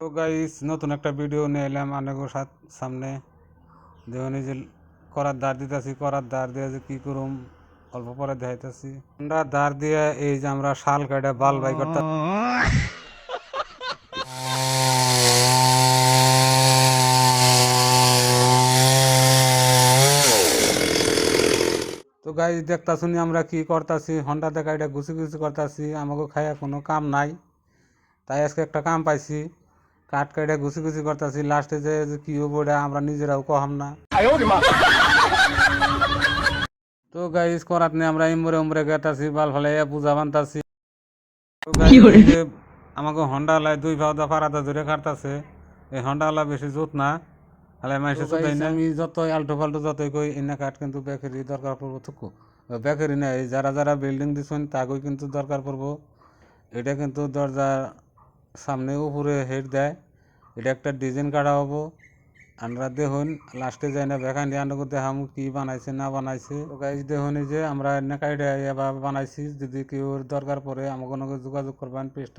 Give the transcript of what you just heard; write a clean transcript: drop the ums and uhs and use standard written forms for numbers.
তো গাইস নতুন একটা ভিডিও নিয়ে এলাম আপনাদের সামনে। যেমন এই যে করার ধার দিতেছি, করার ধার দিয়ে যে কি করুম অল্প পরে দেখাইতেছি। আমরা ধার দিয়ে এই যে আমরা শাল কাটে বাল বাই করতে। তো গাইস দেখতা শুনি আমরা কি করতেছি, হন্ডা দেখা এটা ঘুষি ঘুষি করতেছি, আমাকে খাইয়া কোনো কাম নাই। তাই আজকে একটা কাম পাইছি, কাঠ কাটে ঘুষি ঘুষি করতেছি। লাস্টে যে কি হবো এটা আমরা নিজেরাও কহাম না। তো গাইস করাত নিয়ে আমরা ইমরে উমরে গেতাছি, বাল ফালাইয়া পূজা বানতাছি। তো গাইস এই যে আমাকে হন্ডালায় দুই ভাওদা ফারাদা ধরে কাটতাছে। এই হন্ডালা বেশি জোত না, তাহলে মাইসে চোদাই না। আমি যতই আল্টো ফাল্টো যতই কই এনে কাঠ কিন্তু বেকারি দরকার পড়বো থুকু। বেকারি নাই, যারা যারা বিল্ডিং দিচ্ছেন তাকেই কিন্তু দরকার পড়বো। এটা কিন্তু দরজার সামনে উপরে হেড দেয়, এটা একটা ডিজাইন কাটা হবো। আমরা দেখুন লাস্টে যাই না বেখান দিয়ে আনকো দেখাম কি বানাইছে না বানাইছে। তো গাইজ দেখুন এই যে আমরা এনে কাইডা বানাইছি, যদি কেউ দরকার পড়ে আমাকে যোগাযোগ করবেন পেজটা।